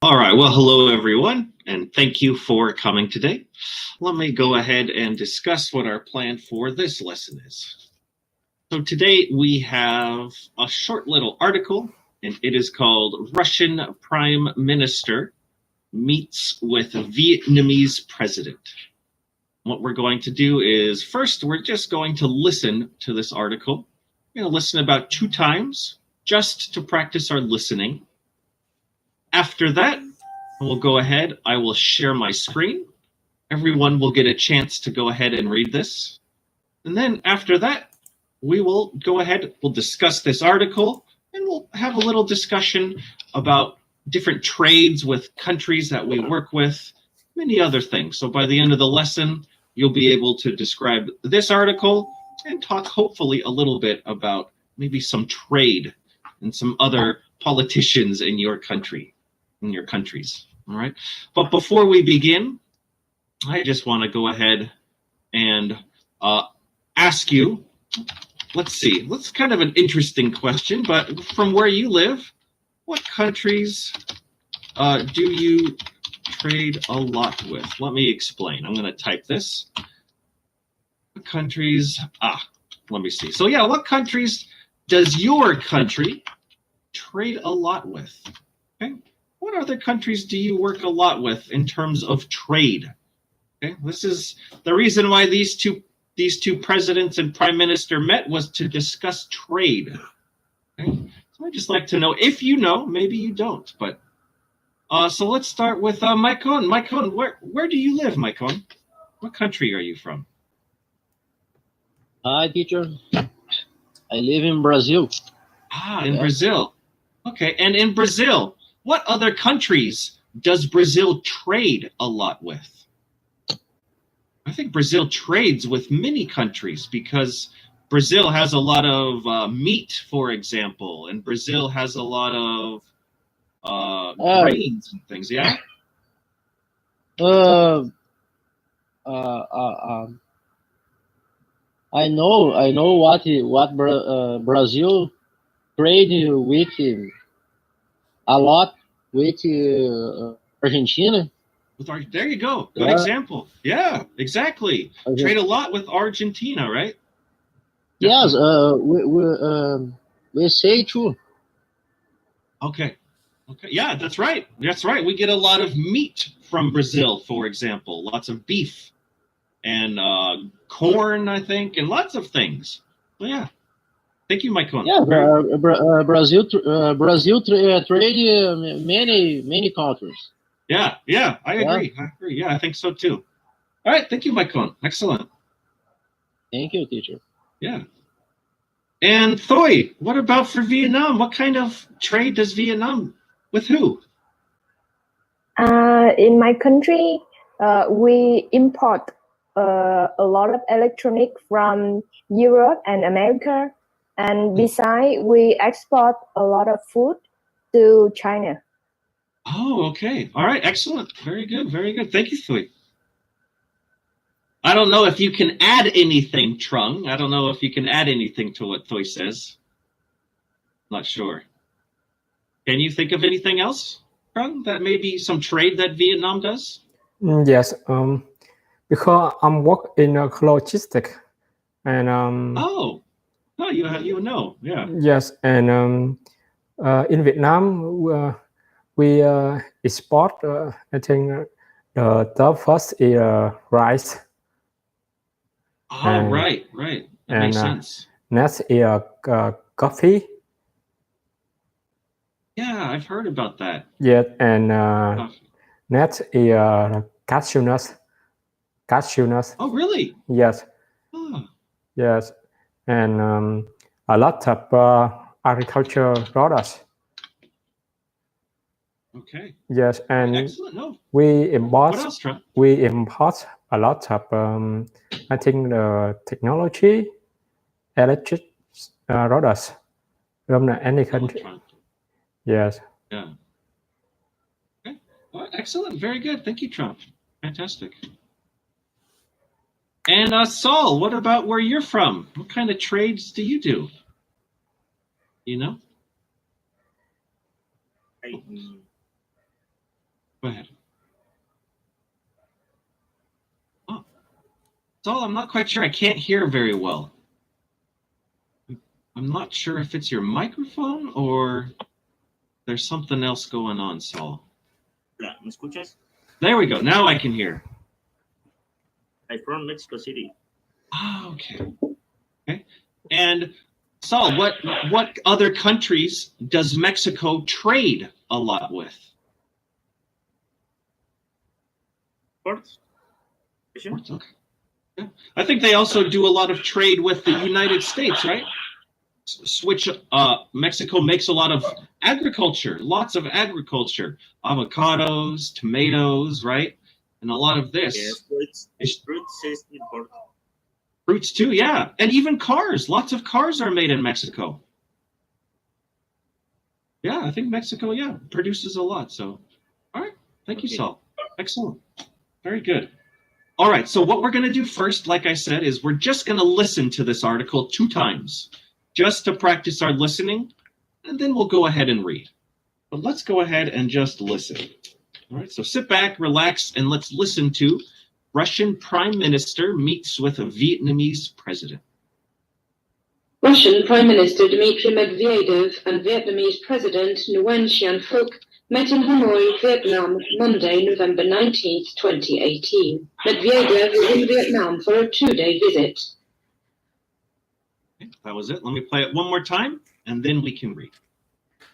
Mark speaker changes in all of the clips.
Speaker 1: All right, well, hello everyone, and thank you for coming today. Let me go ahead and discuss what our plan for this lesson is. So today we have a short little article, and it is called Russian Prime Minister Meets with Vietnamese President. What we're going to do is first, we're just going to listen to this article. We're going to listen about 2 times just to practice our listening. After that, we'll go ahead. I will share my screen. Everyone will get a chance to go ahead and read this. And then after that, we will go ahead, we'll discuss this article, and we'll have a little discussion about different trades with countries that we work with, many other things. So by the end of the lesson, you'll be able to describe this article and talk hopefully a little bit about maybe some trade and some other politicians in your country, in your countries. All right. But before we begin, I just want to go ahead and ask you, let's see, that's kind of an interesting question, but from where you live, what countries do you trade a lot with? Let me explain. I'm going to type this. What countries, let me see. So yeah, what countries does your country trade a lot with? Okay. What other countries do you work a lot with in terms of trade? Okay, this is the reason why these two presidents and prime minister met, was to discuss trade. Okay, so I'd just like to know if you know, maybe you don't, but so let's start with Maikon. Maikon, where do you live, Maikon? What country are you from?
Speaker 2: Hi, teacher. I live in Brazil.
Speaker 1: In Brazil. Okay, and in Brazil, what other countries does Brazil trade a lot with? I think Brazil trades with many countries because Brazil has a lot of meat, for example, and Brazil has a lot of grains and things. Yeah.
Speaker 2: I know what Brazil trade with a lot with Argentina.
Speaker 1: There you go. Good example. Yeah, exactly. Trade a lot with Argentina, right?
Speaker 2: Yes, we say too.
Speaker 1: Okay. Yeah, that's right. That's right. We get a lot of meat from Brazil, for example. Lots of beef and corn, I think, and lots of things. So, yeah. Thank you, Maikon.
Speaker 2: Yeah, Brazil trade many countries.
Speaker 1: Yeah, I agree. Yeah, I think so too. All right, thank you, Maikon. Excellent.
Speaker 2: Thank you, teacher.
Speaker 1: Yeah. And Thoy, what about for Vietnam? What kind of trade does Vietnam with who?
Speaker 3: In my country, we import a lot of electronic from Europe and America. And besides, we export a lot of food to China.
Speaker 1: Oh, okay. All right. Excellent. Very good. Very good. Thank you, Thuy. I don't know if you can add anything, Trung. I don't know if you can add anything to what Thuy says. Not sure. Can you think of anything else, Trung, that maybe some trade that Vietnam does?
Speaker 4: Yes. Because I'm work in logistics, and
Speaker 1: you know, yeah.
Speaker 4: Yes, and in Vietnam, we export. I think the first is rice.
Speaker 1: Oh, right. That makes sense.
Speaker 4: Next is coffee.
Speaker 1: Yeah, I've heard about that.
Speaker 4: Yes, and next is cashew nuts.
Speaker 1: Oh, really?
Speaker 4: Yes.
Speaker 1: Oh.
Speaker 4: Yes, and a lot of agricultural products.
Speaker 1: Okay.
Speaker 4: Yes, and
Speaker 1: excellent. No.
Speaker 4: We import.
Speaker 1: What else, Trump?
Speaker 4: We import a lot of I think the technology, electric products from any country. Yes.
Speaker 1: Yeah. Okay. Well, excellent. Very good. Thank you, Trump. Fantastic. And Saul, what about where you're from? What kind of trades do you do? You know? Go ahead. Oh, Saul, I'm not quite sure. I can't hear very well. I'm not sure if it's your microphone or there's something else going on, Saul.
Speaker 5: Hola, ¿me escuchas?
Speaker 1: There we go. Now I can hear.
Speaker 5: I'm from Mexico City.
Speaker 1: Oh, okay. Okay. And Saul, what other countries does Mexico trade a lot with?
Speaker 5: Sports?
Speaker 1: Okay. Yeah. I think they also do a lot of trade with the United States, right? Mexico makes a lot of agriculture, lots of agriculture, avocados, tomatoes, right? And a lot of this.
Speaker 5: Yes, fruits is important.
Speaker 1: Fruits too, yeah. And even cars. Lots of cars are made in Mexico. Yeah, I think Mexico, produces a lot. So, all right. Thank you, Saul. Excellent. Very good. All right. So what we're going to do first, like I said, is we're just going to listen to this article 2 times just to practice our listening, and then we'll go ahead and read. But let's go ahead and just listen. All right. So sit back, relax, and let's listen to Russian Prime Minister meets with a Vietnamese president.
Speaker 6: Russian Prime Minister Dmitry Medvedev and Vietnamese President Nguyen Xuan Phuc met in Hanoi, Vietnam, Monday, November 19, 2018. Medvedev is in Vietnam for a 2-day visit.
Speaker 1: Okay, that was it. Let me play it one more time, and then we can read.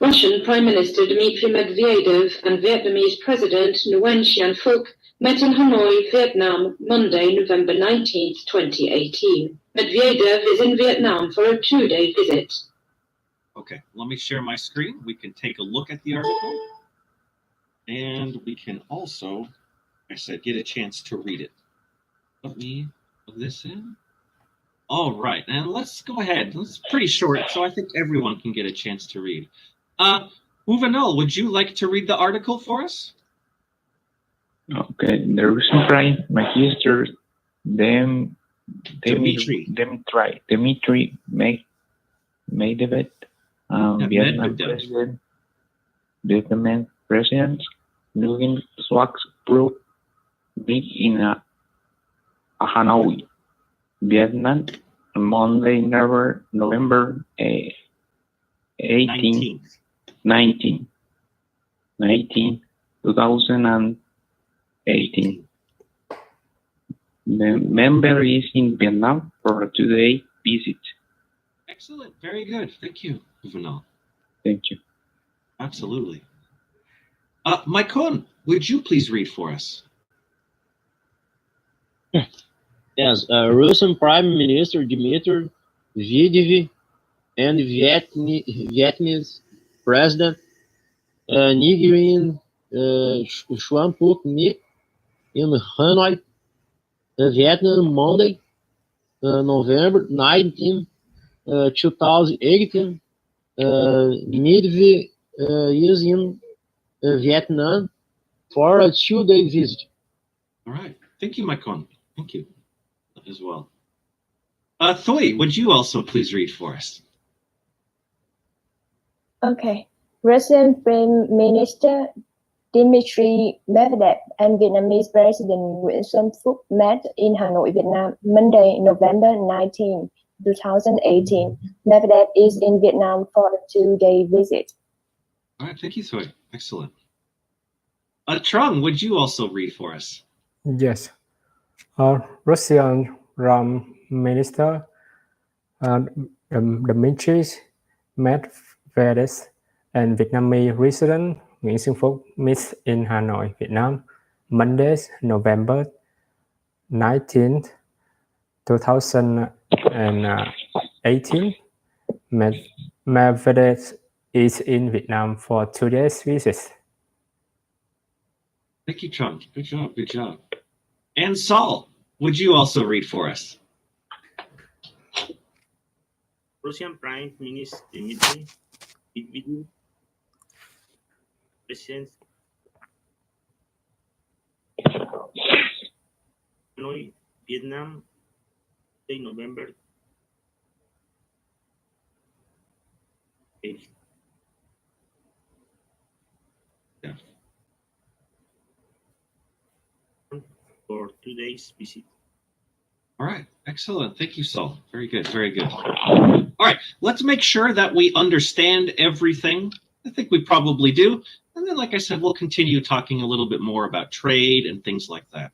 Speaker 6: Russian Prime Minister Dmitry Medvedev and Vietnamese President Nguyen Xuan Phuc met in Hanoi, Vietnam, Monday, November 19, 2018. Medvedev is in Vietnam for a 2-day visit.
Speaker 1: Okay, let me share my screen. We can take a look at the article. And we can also, like I said, get a chance to read it. Let me plug this in. All right, and let's go ahead. It's pretty short, so I think everyone can get a chance to read. Uvanel, would you like to read the article for us?
Speaker 7: Okay, the Russian Prime Minister Dmitry Medvedev, Vietnam President Nguyen Xuan Phuc met in Hanoi, Vietnam, Monday, November 19, 2018. The member is in Vietnam for a 2-day visit.
Speaker 1: Excellent. Very good. Thank you, Uvanel.
Speaker 7: Thank you.
Speaker 1: Absolutely. Maikon, would you please read for us?
Speaker 2: Yes, Russian Prime Minister Dmitry Medvedev and Vietnamese President Nguyen Xuan Phuc met in Hanoi, Vietnam, Monday, November 19, 2018. Medvedev is in Vietnam for a 2-day visit.
Speaker 1: All right. Thank you, Maikon. Thank you as well. Thoy, would you also please read for us?
Speaker 3: Okay. Russian Prime Minister Dmitry Medvedev and Vietnamese President Nguyen Xuan Phuc met in Hanoi, Vietnam, Monday, November 19, 2018. Medvedev is in Vietnam for a 2-day visit.
Speaker 1: All right. Thank you, Thoy. Excellent. Trung, would you also read for us?
Speaker 4: Yes. Russian Prime Minister Dmitry Medvedev and Vietnamese President Nguyen Xuan Phuc met in Hanoi, Vietnam, Monday, November 19, 2018. Medvedev is in Vietnam for 2 days visit.
Speaker 1: Thank you, Trung. Good job. Good job. And Saul, would you also read for us?
Speaker 5: Russian Prime Minister Dmitry Medvedev, President Hanoi, Vietnam, November 8.
Speaker 1: Yeah.
Speaker 5: for 2 days visit.
Speaker 1: All right, excellent. Thank you, Saul. Very good, very good. All right, let's make sure that we understand everything. I think we probably do. And then, like I said, we'll continue talking a little bit more about trade and things like that.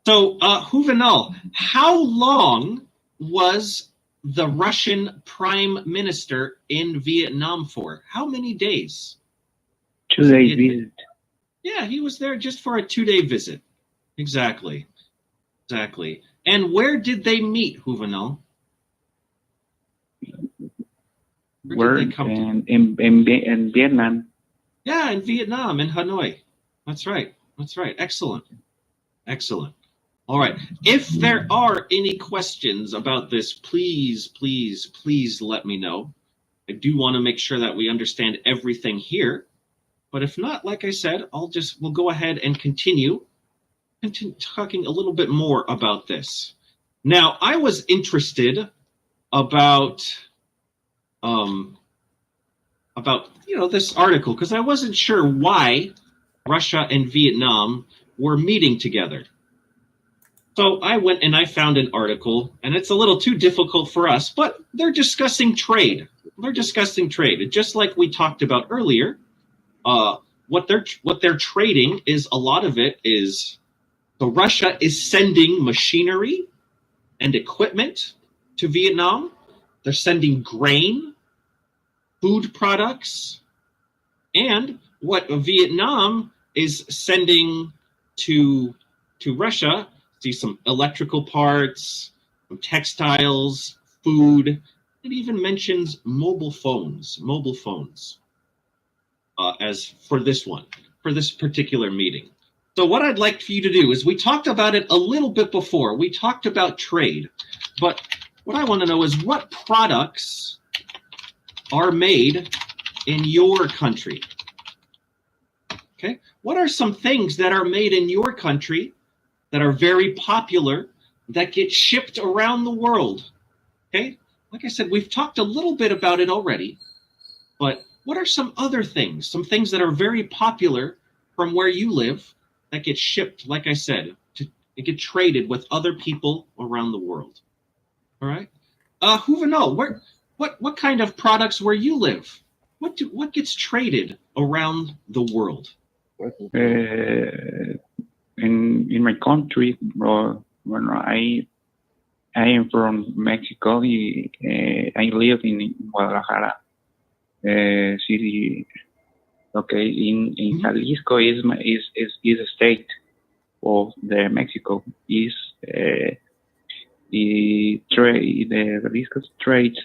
Speaker 1: Juvenal, how long was the Russian Prime Minister in Vietnam for? How many days?
Speaker 7: 2 days visit.
Speaker 1: Yeah, he was there just for a 2-day visit. Exactly. Exactly. And where did they meet, Juvenal?
Speaker 7: Where in Vietnam.
Speaker 1: Yeah, in Vietnam, in Hanoi. That's right. That's right. Excellent. Excellent. All right. If there are any questions about this, please, please, please let me know. I do want to make sure that we understand everything here. But if not, like I said, we'll go ahead and continue talking a little bit more about this. Now, I was interested about this article because I wasn't sure why Russia and Vietnam were meeting together. So I went and I found an article, and it's a little too difficult for us, but they're discussing trade. They're discussing trade. Just like we talked about earlier, what they're trading is a lot of it is, so Russia is sending machinery and equipment to Vietnam. They're sending grain, food products, and what Vietnam is sending to Russia, see some electrical parts, some textiles, food. It even mentions mobile phones. As for this particular meeting. So what I'd like for you to do is, we talked about it a little bit before. We talked about trade, but what I want to know is what products are made in your country. Okay, what are some things that are made in your country that are very popular, that get shipped around the world? Okay, like I said, we've talked a little bit about it already, but what are some other things, some things that are very popular from where you live that get shipped, like I said, to get traded with other people around the world? All right, Juvenal, what kind of products where you live? What gets traded around the world?
Speaker 7: In my country, when I am from Mexico, I live in Guadalajara city. Okay, in Jalisco is a state of the Mexico. Is the Jalisco trades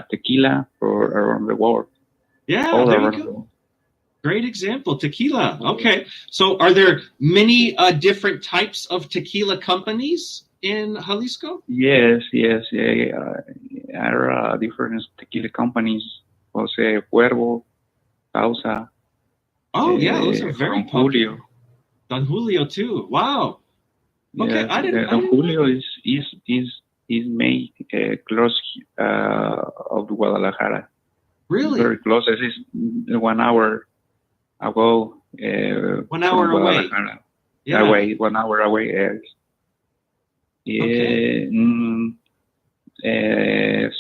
Speaker 7: tequila for around the world.
Speaker 1: Yeah,
Speaker 7: all
Speaker 1: there
Speaker 7: around
Speaker 1: you
Speaker 7: the
Speaker 1: go.
Speaker 7: world.
Speaker 1: Great example, tequila. Okay, so are there many different types of tequila companies in Jalisco?
Speaker 7: Yes. There are different tequila companies. Jose Cuervo, Causa.
Speaker 1: Oh yeah, those are very
Speaker 7: Don
Speaker 1: popular.
Speaker 7: Julio.
Speaker 1: Don Julio too. Wow. Okay,
Speaker 7: Yes,
Speaker 1: I didn't
Speaker 7: Don
Speaker 1: know.
Speaker 7: Julio is made close of Guadalajara.
Speaker 1: Really?
Speaker 7: Very close. It is 1 hour ago.
Speaker 1: 1 hour away. Yeah.
Speaker 7: Away, 1 hour away.
Speaker 1: Okay.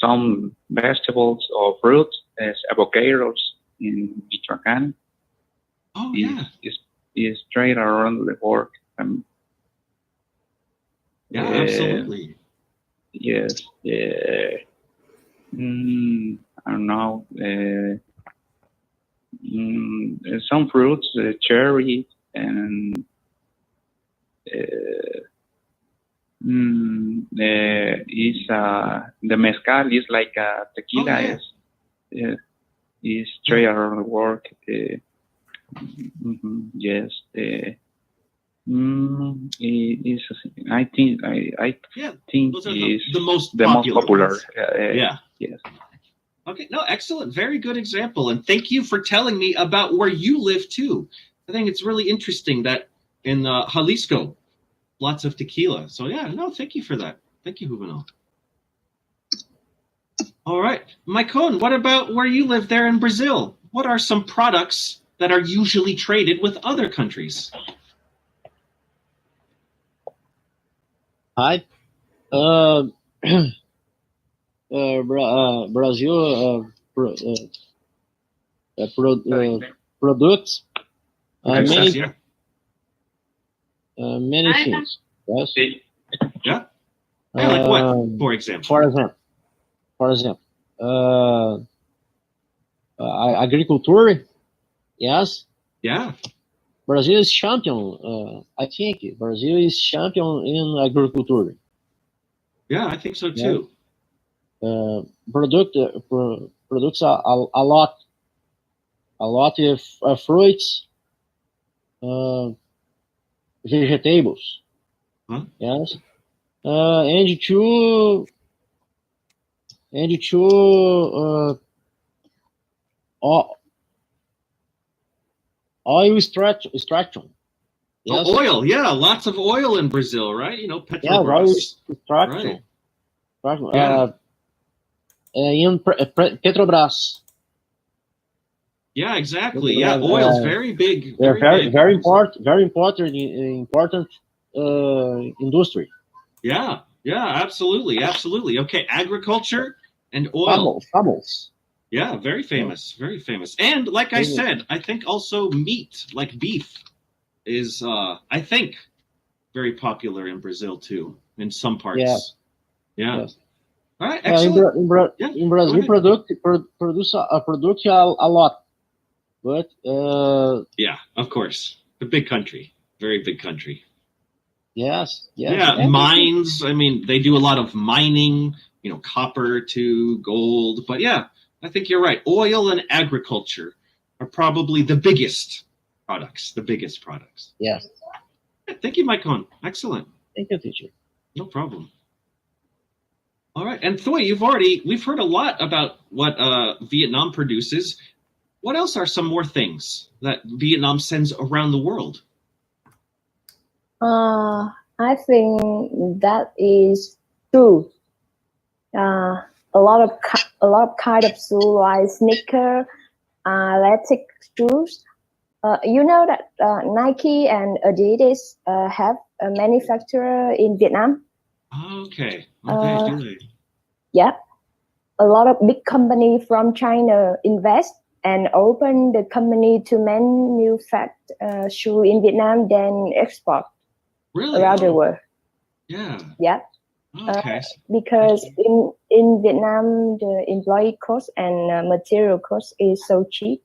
Speaker 7: Some vegetables or fruits, as avocados in Michoacán.
Speaker 1: Oh yeah.
Speaker 7: Is trade around the world.
Speaker 1: Yeah, absolutely.
Speaker 7: Yes. I don't know. Some fruits, cherry, and is the mezcal is like tequila.
Speaker 1: Oh, yeah.
Speaker 7: Is trade around the world. Yes. I think
Speaker 1: those are
Speaker 7: is
Speaker 1: the most
Speaker 7: popular.
Speaker 1: ones. Yeah.
Speaker 7: Yes.
Speaker 1: Okay. No, excellent. Very good example. And thank you for telling me about where you live too. I think it's really interesting that in Jalisco, lots of tequila. So yeah, no, thank you for that. Thank you, Juvenal. All right. Maicon, what about where you live there in Brazil? What are some products that are usually traded with other countries?
Speaker 2: Hi. Brazil products
Speaker 1: Success, yeah.
Speaker 2: many things. Yes.
Speaker 1: Yeah. Yeah, like what, for example?
Speaker 2: For example, agriculture. Yes.
Speaker 1: Yeah.
Speaker 2: Brazil is champion. I think Brazil is champion in agriculture.
Speaker 1: Yeah, I think so too.
Speaker 2: Products a lot of fruits, vegetables.
Speaker 1: Huh?
Speaker 2: Yes. And to oil extraction. Yes.
Speaker 1: Oh, oil, yeah, lots of oil in Brazil, right? You know,
Speaker 2: Yeah, oil
Speaker 1: Petrobras.
Speaker 2: extraction.
Speaker 1: Right. Yeah.
Speaker 2: In Petrobras.
Speaker 1: Yeah, exactly. Yeah, oil's very big.
Speaker 2: Very important industry.
Speaker 1: Yeah, absolutely. Okay, agriculture and oil.
Speaker 2: Fabulous.
Speaker 1: Yeah, very famous. And like I said, I think also meat, like beef, is I think very popular in Brazil too, in some parts. Yeah.
Speaker 2: Yes.
Speaker 1: All right, excellent.
Speaker 2: In Brazil, produce a lot, but
Speaker 1: yeah, of course, a big country, very big country.
Speaker 2: Yes.
Speaker 1: Yeah, mines. I mean, they do a lot of mining. You know, copper to gold. But yeah, I think you're right. Oil and agriculture are probably the biggest products.
Speaker 2: Yes.
Speaker 1: Thank you, Mike Cohn. Excellent.
Speaker 2: Thank you, teacher.
Speaker 1: No problem. All right, and Thoy, we've heard a lot about what Vietnam produces. What else are some more things that Vietnam sends around the world?
Speaker 3: I think that is true. A lot of kind of shoes like sneaker, athletic shoes. You know that Nike and Adidas have a manufacturer in Vietnam.
Speaker 1: Okay.
Speaker 3: Yeah, a lot of big company from China invest and open the company to manufacture shoe in Vietnam, then export around the world.
Speaker 1: Yeah. Okay.
Speaker 3: Because in Vietnam, the employee cost and material cost is so cheap.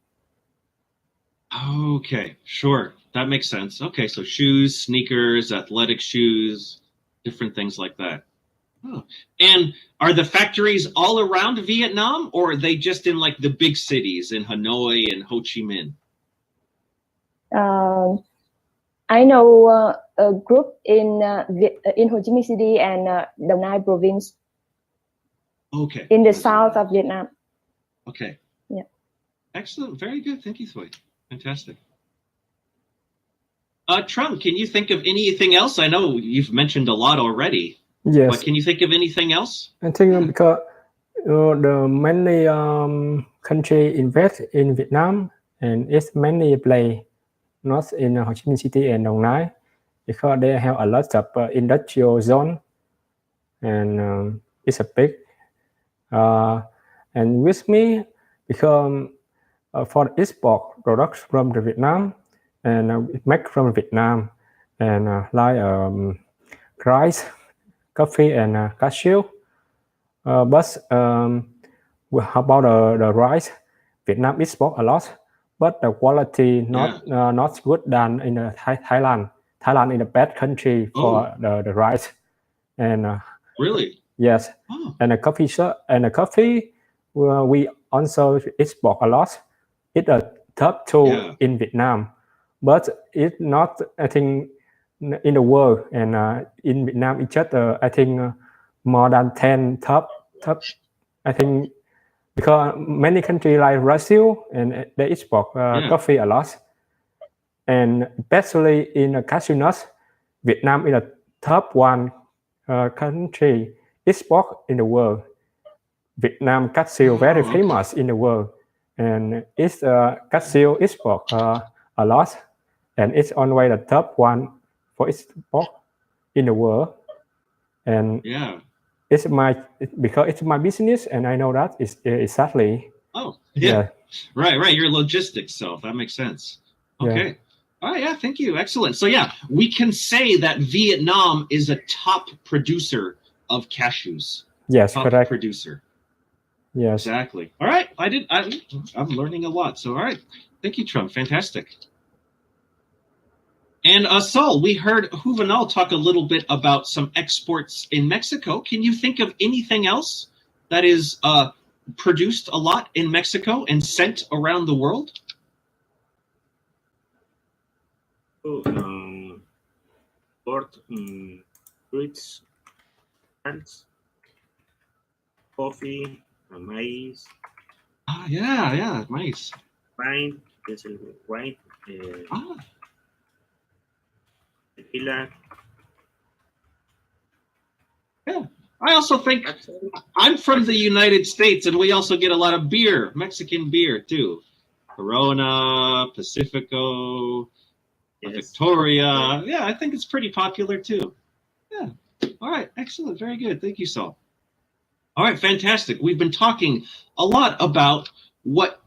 Speaker 1: Okay, sure. That makes sense. Okay, so shoes, sneakers, athletic shoes, different things like that. Oh. And are the factories all around Vietnam, or are they just in like the big cities in Hanoi and Ho Chi Minh?
Speaker 3: I know a group in Ho Chi Minh City and Dong Nai province.
Speaker 1: Okay.
Speaker 3: In the south of Vietnam.
Speaker 1: Okay.
Speaker 3: Yeah.
Speaker 1: Excellent. Very good. Thank you, Thoy. Fantastic. Trump, can you think of anything else? I know you've mentioned a lot already.
Speaker 4: Yes.
Speaker 1: But can you think of anything else?
Speaker 4: I think because the many country invest in Vietnam, and it's many play not in Ho Chi Minh City and Dong Nai, because they have a lot of industrial zone, and it's a big. And with me, because for export products from the Vietnam, and make from Vietnam, and like rice, coffee, and cashew. But how about the rice? Vietnam export a lot, but the quality not good than in Thailand. Thailand is a bad country for the rice, and
Speaker 1: really,
Speaker 4: yes, and the coffee, we also export a lot. It's a top two in Vietnam, but it's not, I think, in the world, and in Vietnam it's just I think more than 10 top, I think, because many countries like Brazil, and they export coffee a lot, and especially in cashew nuts, Vietnam is a top one country export in the world. Vietnam cashew very famous in the world, and it's cashew export a lot, and it's always the top one for export in the world. And
Speaker 1: Yeah.
Speaker 4: because it's my business, and I know that it's exactly.
Speaker 1: Oh, yeah. Right. Your logistics self. That makes sense. Okay.
Speaker 4: Yeah.
Speaker 1: All right. Yeah. Thank you. Excellent. So yeah, we can say that Vietnam is a top producer of cashews.
Speaker 4: Yes,
Speaker 1: top
Speaker 4: correct.
Speaker 1: producer.
Speaker 4: Yes.
Speaker 1: Exactly. All right. I'm learning a lot. So all right. Thank you, Trump. Fantastic. And Saul, we heard Juvenal talk a little bit about some exports in Mexico. Can you think of anything else that is produced a lot in Mexico and sent around the world?
Speaker 5: Port, fruits, plants, coffee, maize.
Speaker 1: Yeah, maize.
Speaker 5: Wine, wine, tequila.
Speaker 1: Yeah. I also think I'm from the United States, and we also get a lot of beer, Mexican beer too. Corona, Pacifico, Victoria. Yeah, I think it's pretty popular too. Yeah. All right. Excellent. Very good. Thank you, Saul. All right. Fantastic. We've been talking a lot about what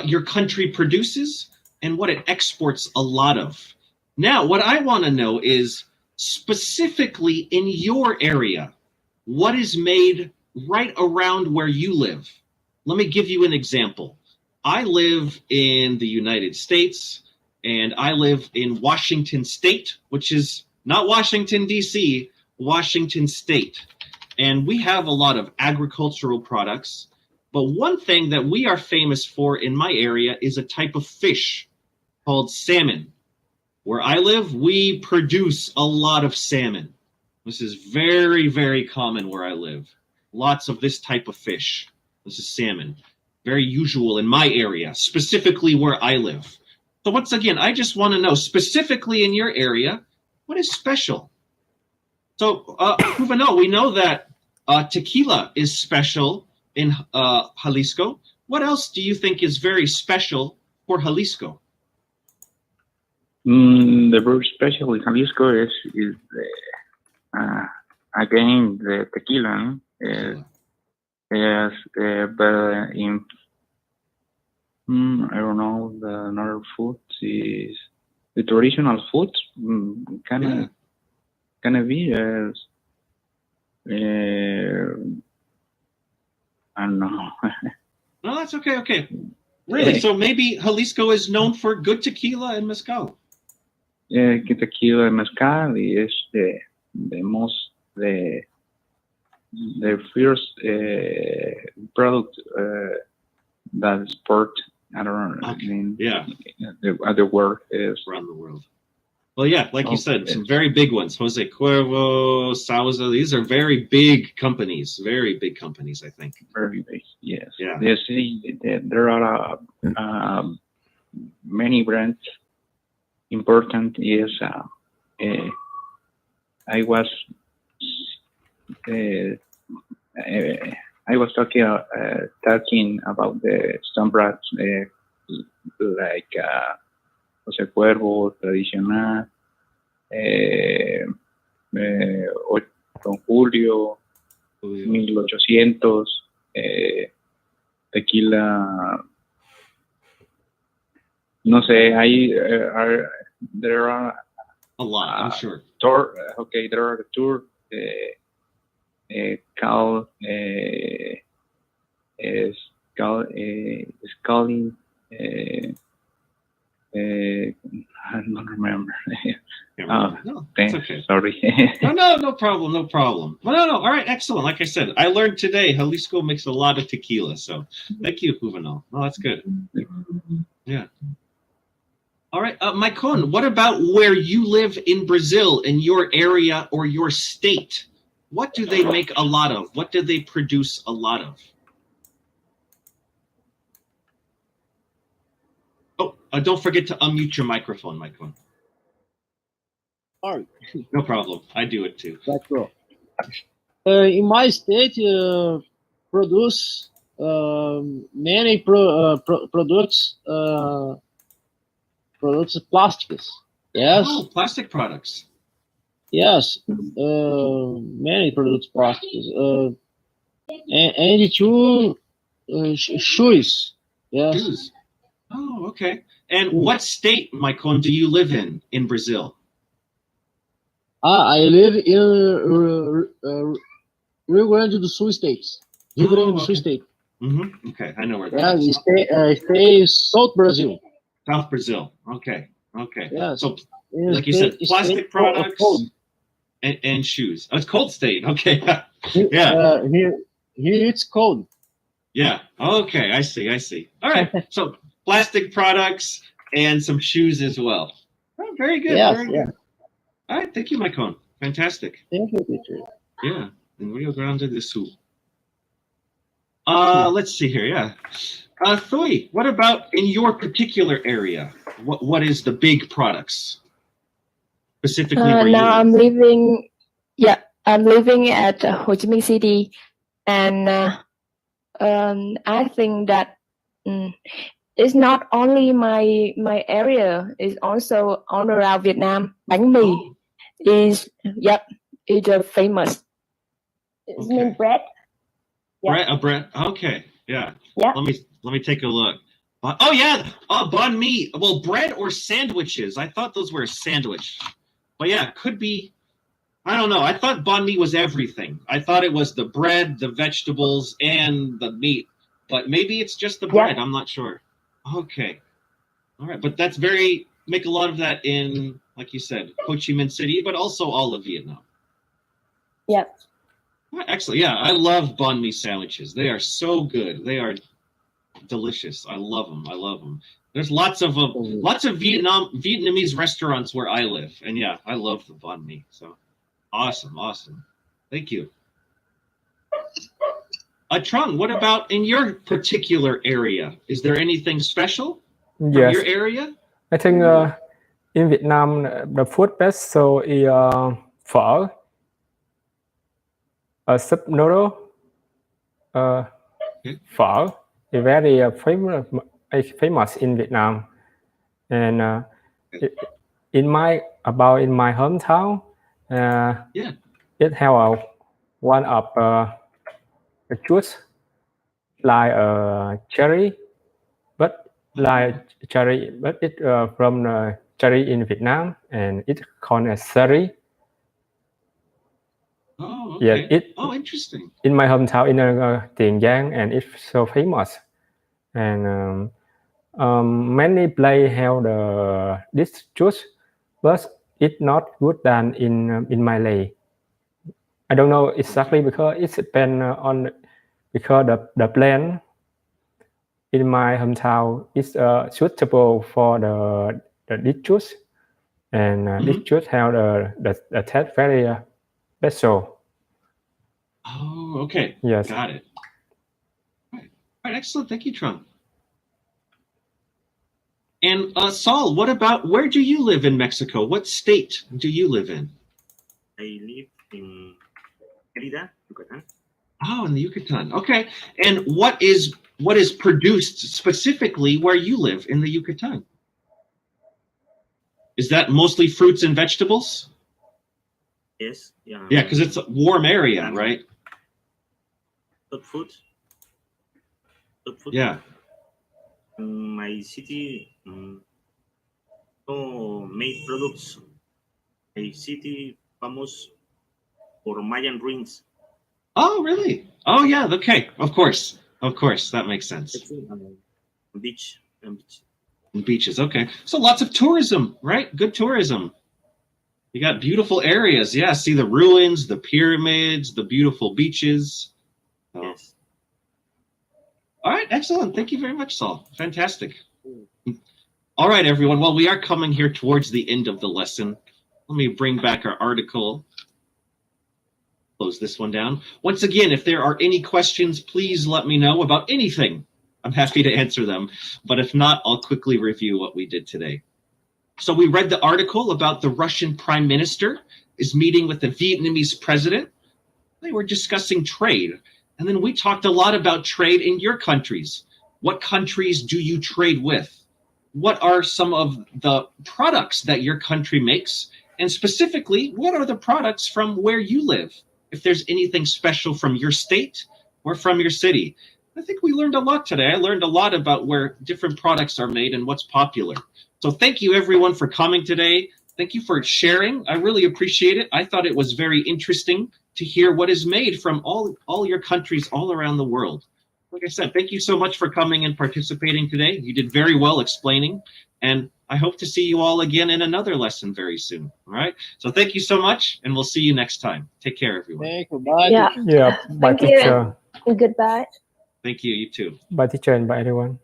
Speaker 1: your country produces and what it exports a lot of. Now, what I want to know is specifically in your area, what is made right around where you live? Let me give you an example. I live in the United States, and I live in Washington State, which is not Washington, D.C., Washington State. And we have a lot of agricultural products. But one thing that we are famous for in my area is a type of fish called salmon. Where I live, we produce a lot of salmon. This is very, very common where I live. Lots of this type of fish. This is salmon. Very usual in my area, specifically where I live. So once again, I just want to know, specifically in your area, what is special? So, Juvenal, we know that tequila is special in Jalisco. What else do you think is very special for Jalisco?
Speaker 7: The very special in Jalisco is again the tequila. Yes, but in I don't know, the another food is the traditional food. Can it be I don't know.
Speaker 1: No, that's okay. Okay, really? So maybe Jalisco is known for good tequila and mezcal.
Speaker 7: Yeah, tequila and mezcal is the most the first product that export. I don't know.
Speaker 1: Okay.
Speaker 7: I mean,
Speaker 1: the
Speaker 7: world is
Speaker 1: around the world. Well, yeah, like you said, some very big ones. Jose Cuervo, Sauza. These are very big companies. Very big companies, I think.
Speaker 7: Very big. Yes.
Speaker 1: Yeah.
Speaker 7: There are many brands. Important is I was talking about some brands like Jose Cuervo, Tradicional, Don Julio, 1800, Tequila. No sé, there are
Speaker 1: a lot, I'm sure.
Speaker 7: There are tour called Scully. I don't remember.
Speaker 1: No,
Speaker 7: thanks.
Speaker 1: Okay.
Speaker 7: Sorry.
Speaker 1: No problem. Well, no. All right, excellent. Like I said, I learned today Jalisco makes a lot of tequila. So thank you, Juvenal. Oh, that's good. Yeah. All right, Maicon, what about where you live in Brazil, in your area or your state? What do they make a lot of? What do they produce a lot of? Oh, don't forget to unmute your microphone, Maicon.
Speaker 2: Sorry.
Speaker 1: No problem. I do it too.
Speaker 2: That's cool. In my state, produce many products plastics. Yes.
Speaker 1: Oh, plastic products.
Speaker 2: Yes. Many products plastics. And two shoes. Yes.
Speaker 1: Shoes. Oh, okay. And what state, Maicon, do you live in Brazil?
Speaker 2: I live in Rio Grande do Sul states. Rio Grande do Sul state.
Speaker 1: Mm-hmm. Okay, I know where that
Speaker 2: Yeah,
Speaker 1: is.
Speaker 2: stay South Brazil.
Speaker 1: South Brazil. Okay. Okay.
Speaker 2: Yes.
Speaker 1: So, like you said, plastic products and shoes. Oh, it's cold state. Okay. Yeah.
Speaker 2: Here it's cold.
Speaker 1: Yeah. Okay. I see. I see. All right. So plastic products and some shoes as well. Oh, very good.
Speaker 2: Yes,
Speaker 1: very
Speaker 2: yeah.
Speaker 1: good. All right. Thank you, Maicon. Fantastic.
Speaker 2: Thank you, teacher.
Speaker 1: Yeah. In Rio Grande do Sul. Let's see here. Yeah. Thuy, what about in your particular area? What is the big products specifically where you
Speaker 3: now
Speaker 1: live?
Speaker 3: I'm living. Yeah, I'm living at Ho Chi Minh City, and I think that it's not only my area. It's also all around Vietnam. Bánh mì is famous. It's mean bread.
Speaker 1: Yeah. Bread. Okay. Yeah.
Speaker 3: Yeah.
Speaker 1: Let me take a look. Oh yeah. Oh, banh mi. Well, bread or sandwiches. I thought those were a sandwich. But yeah, it could be. I don't know. I thought banh mi was everything. I thought it was the bread, the vegetables, and the meat. But maybe it's just the bread. I'm not sure. Okay. All right. But that's make a lot of that in, like you said, Ho Chi Minh City, but also all of Vietnam.
Speaker 3: Yeah.
Speaker 1: Excellent. Yeah, I love banh mi sandwiches. They are so good. They are delicious. I love them. I love them. There's lots of Vietnamese restaurants where I live, and yeah, I love the banh mi. So awesome. Thank you. Trung, what about in your particular area? Is there anything special from your area?
Speaker 4: I think in Vietnam the food best so is phở, soup noodle, phở is very famous in Vietnam, and in my hometown, it have one of the juice like cherry, but it's from cherry in Vietnam, and it's called as sari.
Speaker 1: Oh, okay.
Speaker 4: Yeah,
Speaker 1: interesting.
Speaker 4: In my hometown in Tiền Giang, and it's so famous. And many places have this juice, but it's not good than in my lay. I don't know exactly because it depends on because the plant in my hometown is suitable for the this juice, and this juice have the taste very special.
Speaker 1: Oh, okay.
Speaker 4: Yes.
Speaker 1: Got it. All right. Excellent. Thank you, Trung. And Saul, what about where do you live in Mexico? What state do you live in?
Speaker 5: I live in Mérida, Yucatan.
Speaker 1: Oh, in the Yucatan. Okay. And what is produced specifically where you live in the Yucatan? Is that mostly fruits and vegetables?
Speaker 5: Yes. Yeah.
Speaker 1: Yeah, because it's a warm area, right?
Speaker 5: Good food.
Speaker 1: Yeah.
Speaker 5: My city made products. A city famous for Mayan ruins.
Speaker 1: Oh, really? Oh, yeah. Okay. Of course. That makes sense.
Speaker 5: Beach.
Speaker 1: And beaches. Okay. So lots of tourism, right? Good tourism. You got beautiful areas. Yeah. See the ruins, the pyramids, the beautiful beaches. So.
Speaker 5: Yes.
Speaker 1: All right. Excellent. Thank you very much, Saul. Fantastic. All right, everyone. Well, we are coming here towards the end of the lesson. Let me bring back our article. Close this one down. Once again, if there are any questions, please let me know about anything. I'm happy to answer them. But if not, I'll quickly review what we did today. So we read the article about the Russian prime minister is meeting with the Vietnamese president. They were discussing trade. And then we talked a lot about trade in your countries. What countries do you trade with? What are some of the products that your country makes? And specifically, what are the products from where you live? If there's anything special from your state or from your city. I think we learned a lot today. I learned a lot about where different products are made and what's popular. So thank you everyone for coming today. Thank you for sharing. I really appreciate it. I thought it was very interesting to hear what is made from all your countries all around the world. Like I said, thank you so much for coming and participating today. You did very well explaining, and I hope to see you all again in another lesson very soon. All right. So thank you so much, and we'll see you next time. Take care, everyone.
Speaker 2: Thank you. Bye.
Speaker 3: Yeah.
Speaker 4: Yeah. Bye,
Speaker 3: Thank you.
Speaker 4: teacher.
Speaker 3: And goodbye.
Speaker 1: Thank you. You too.
Speaker 4: Bye, teacher, and bye, everyone.